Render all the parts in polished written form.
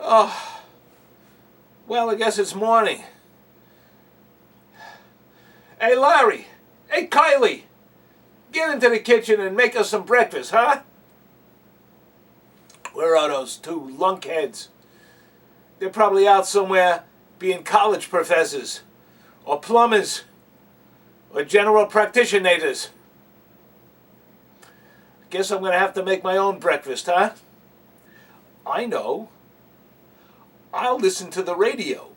Oh, well, I guess it's morning. Hey, Larry. Hey, Kylie. Get into the kitchen and make us some breakfast, huh? Where are those two lunkheads? They're probably out somewhere being college professors, or plumbers, or general practitioners. Guess I'm going to have to make my own breakfast, huh? I know. I'll listen to the radio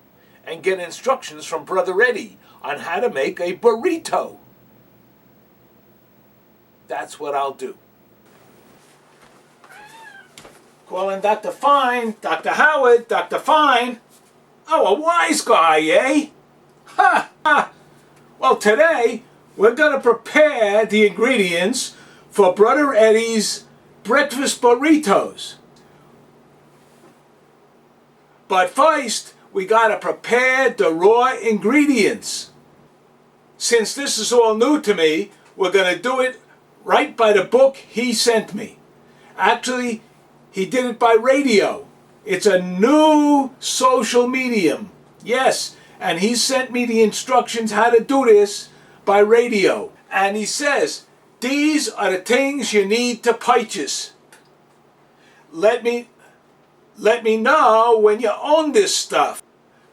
and get instructions from Brother Eddie on how to make a burrito. That's what I'll do. Calling Dr. Fine, Dr. Howard, Dr. Fine. Oh, a wise guy, eh? Ha! Ha! Well, today we're going to prepare the ingredients for Brother Eddie's breakfast burritos. But first, we got to prepare the raw ingredients. Since this is all new to me, we're going to do it right by the book he sent me. Actually, he did it by radio. It's a new social medium. Yes, and he sent me the instructions how to do this by radio. And he says, these are the things you need to purchase. Let me know when you own this stuff.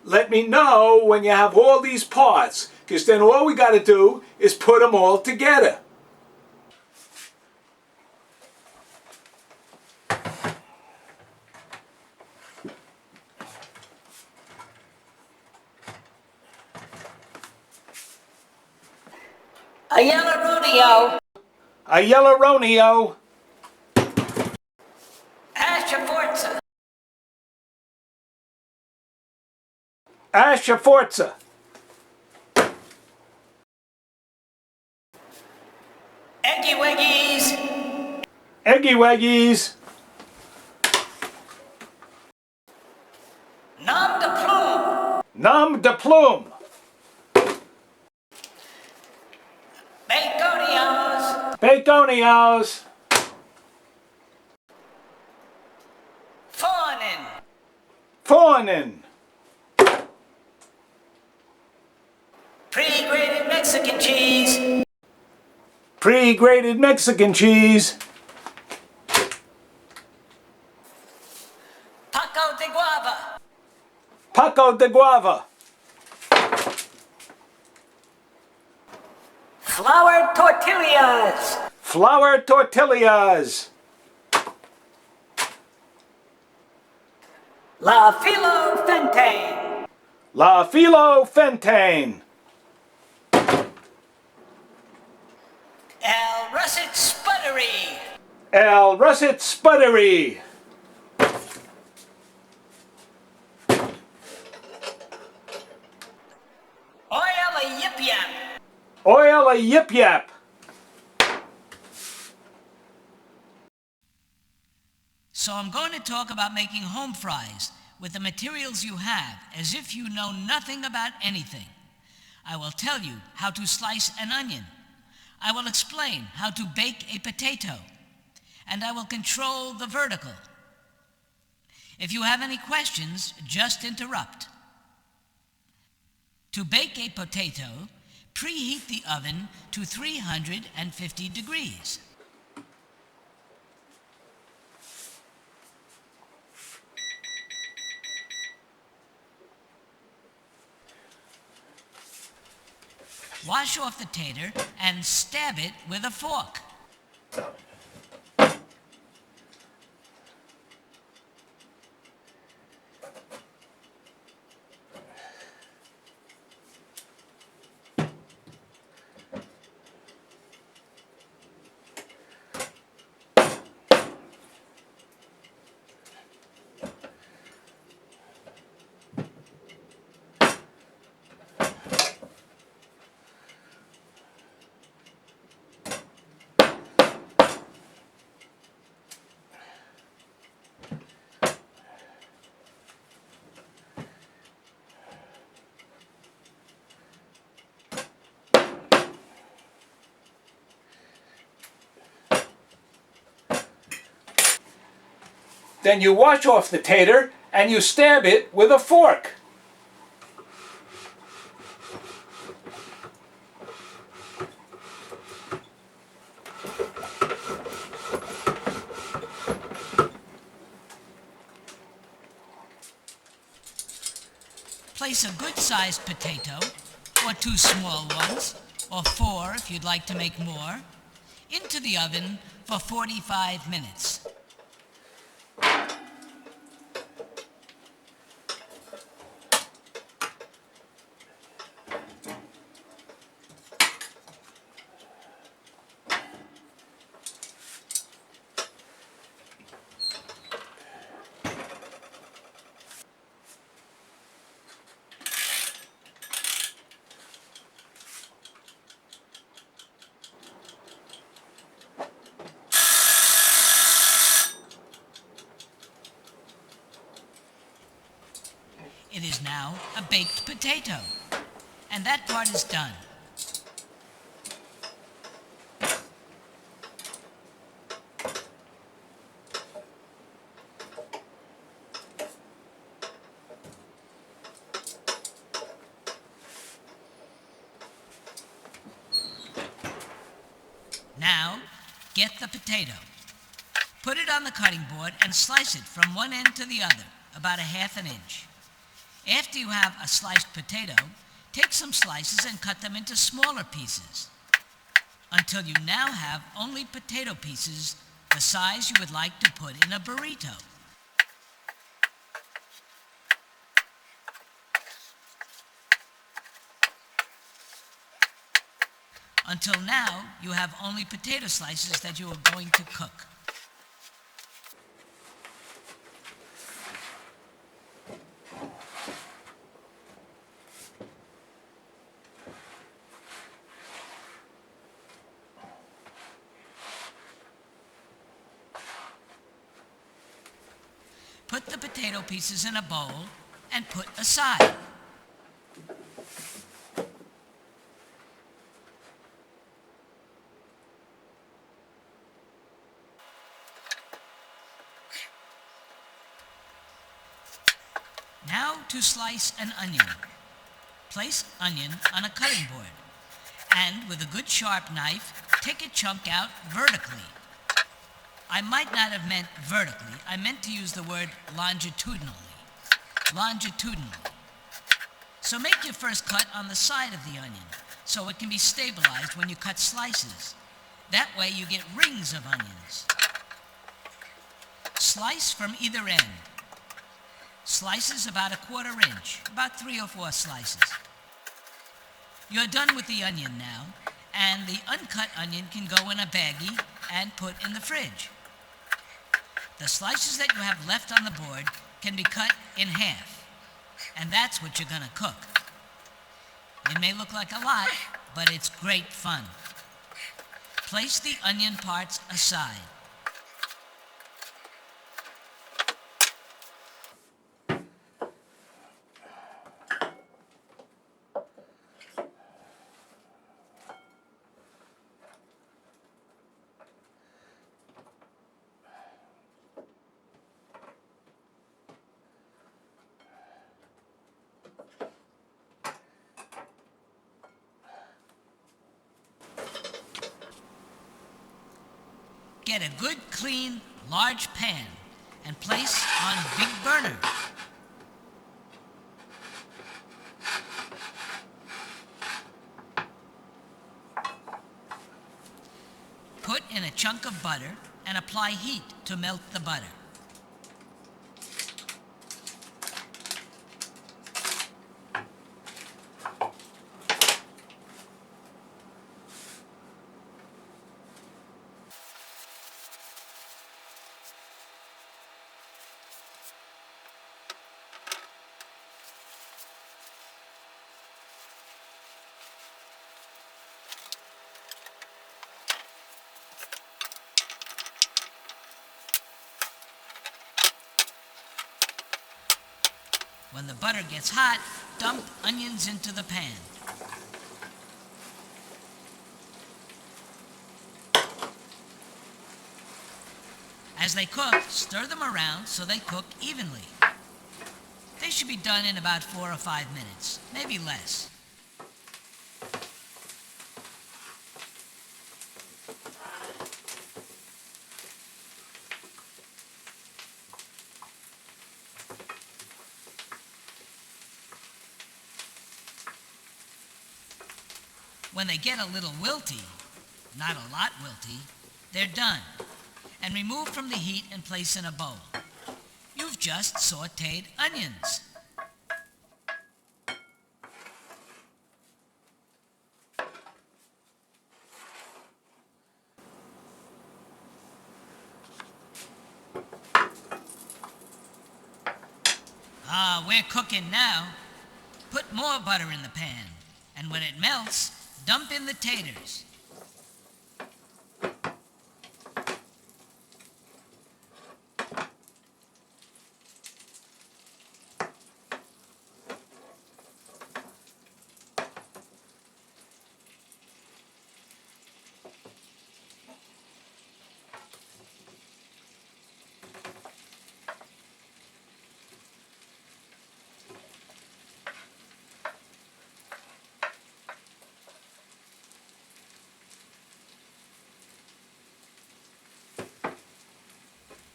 Let me know when you have all these parts, because then all we got to do is put them all together. A yellow rodeo. A yellow rodeo. Asha Forza. Asha Forza. Eggy Weggies. Eggy Weggies. Nom de plume. Nom de plume. Baconios. Baconios. Fawnin. Fawnin. Pre-grated Mexican cheese. Pre-grated Mexican cheese. Paco de guava. Paco de guava. Flour tortillas. Flour tortillas. La Filo Fentane. La Filo Fentane. El Russet Spuddery. El Russet Spuddery. Oil a Yip Yap. Oil a Yip Yap. So I'm going to talk about making home fries with the materials you have, as if you know nothing about anything. I will tell you how to slice an onion. I will explain how to bake a potato. And I will control the vertical. If you have any questions, just interrupt. To bake a potato, preheat the oven to 350 degrees. Wash off the tater and stab it with a fork. Then you wash off the tater and you stab it with a fork. Place a good-sized potato, or 2 small ones, or 4 if you'd like to make more, into the oven for 45 minutes. It is now a baked potato, and that part is done. Now, get the potato. Put it on the cutting board and slice it from one end to the other, about 1/2 inch. After you have a sliced potato, take some slices and cut them into smaller pieces, until you now have only potato pieces the size you would like to put in a burrito. Until now, you have only potato slices that you are going to cook. Put the potato pieces in a bowl and put aside. Now to slice an onion. Place onion on a cutting board, and with a good sharp knife, take a chunk out vertically. I might not have meant vertically. I meant to use the word longitudinally. Longitudinally. So make your first cut on the side of the onion, so it can be stabilized when you cut slices. That way you get rings of onions. Slice from either end. Slices about 1/4 inch, about 3 or 4 slices. You're done with the onion now, and the uncut onion can go in a baggie and put in the fridge. The slices that you have left on the board can be cut in half, and that's what you're going to cook. It may look like a lot, but it's great fun. Place the onion parts aside. Get a good, clean, large pan and place on big burner. Put in a chunk of butter and apply heat to melt the butter. When the butter gets hot, dump onions into the pan. As they cook, stir them around so they cook evenly. They should be done in about 4 or 5 minutes, maybe less. When they get a little wilty, not a lot wilty, they're done, and removed from the heat and placed in a bowl. You've just sautéed onions. Ah, we're cooking now. Put more butter in the pan, and when it melts, dump in the taters.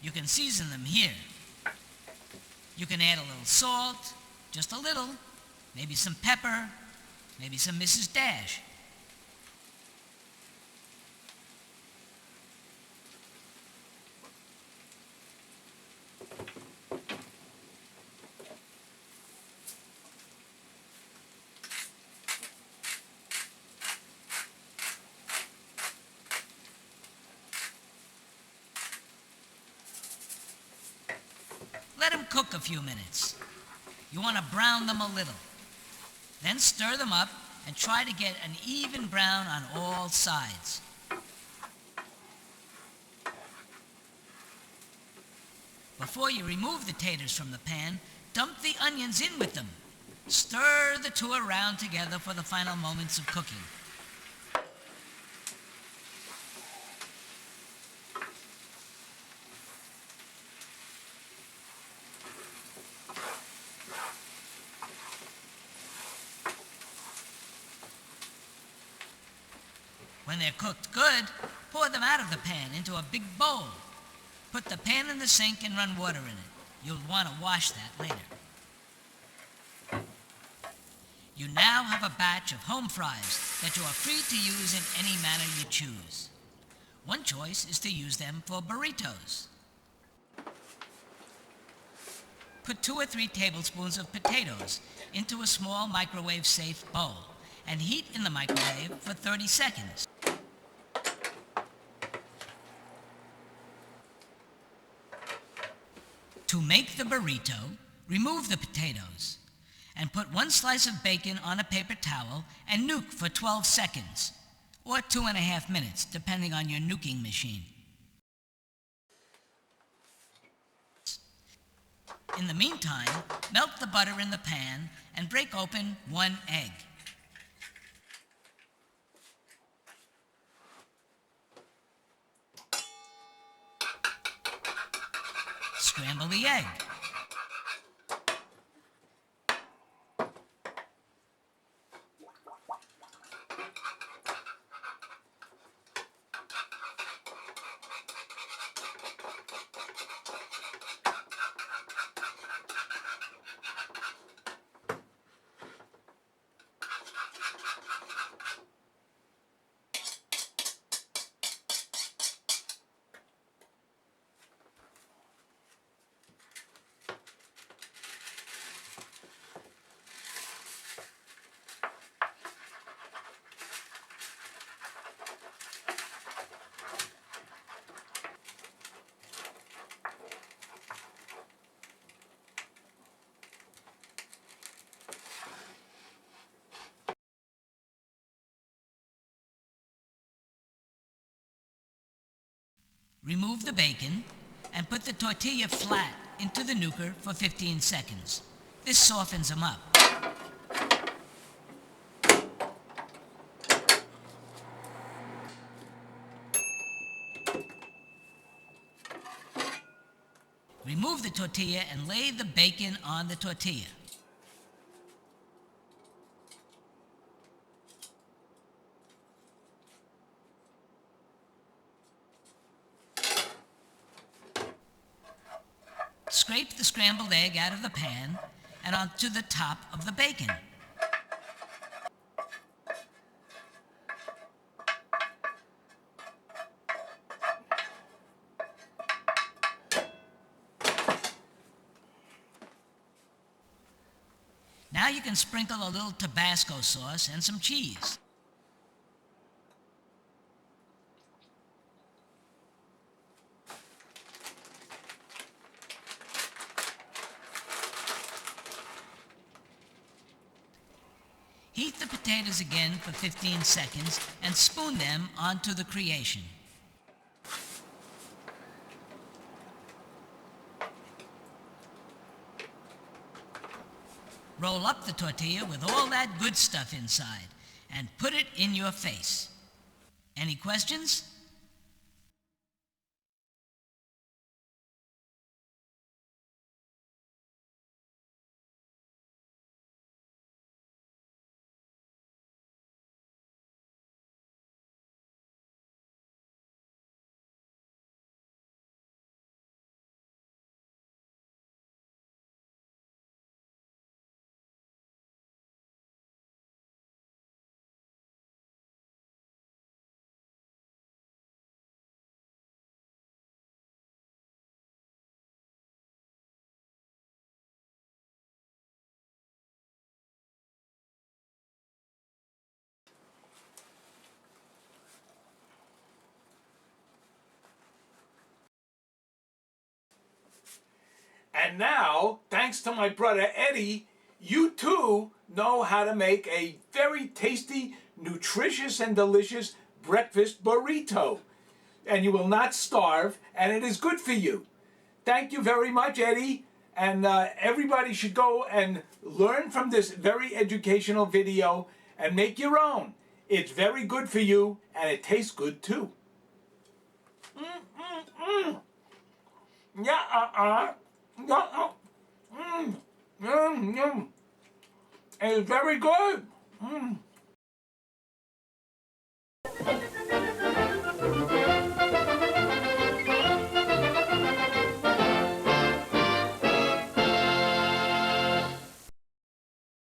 You can season them here. You can add a little salt, just a little, maybe some pepper, maybe some Mrs. Dash. Let them cook a few minutes. You want to brown them a little. Then stir them up and try to get an even brown on all sides. Before you remove the taters from the pan, dump the onions in with them. Stir the two around together for the final moments of cooking. When they're cooked good, pour them out of the pan into a big bowl. Put the pan in the sink and run water in it. You'll want to wash that later. You now have a batch of home fries that you are free to use in any manner you choose. One choice is to use them for burritos. Put 2 or 3 tablespoons of potatoes into a small microwave-safe bowl and heat in the microwave for 30 seconds. To make the burrito, remove the potatoes and put 1 slice of bacon on a paper towel and nuke for 12 seconds, or 2.5 minutes, depending on your nuking machine. In the meantime, melt the butter in the pan and break open 1 egg. Scramble the egg. Remove the bacon and put the tortilla flat into the nuker for 15 seconds. This softens them up. Remove the tortilla and lay the bacon on the tortilla. Scrape the scrambled egg out of the pan and onto the top of the bacon. Now you can sprinkle a little Tabasco sauce and some cheese. Heat the potatoes again for 15 seconds and spoon them onto the creation. Roll up the tortilla with all that good stuff inside and put it in your face. Any questions? And now, thanks to my brother Eddie, you too know how to make a very tasty, nutritious, and delicious breakfast burrito. And you will not starve, and it is good for you. Thank you very much, Eddie. And everybody should go and learn from this very educational video and make your own. It's very good for you, and it tastes good too. Yeah, it's very good.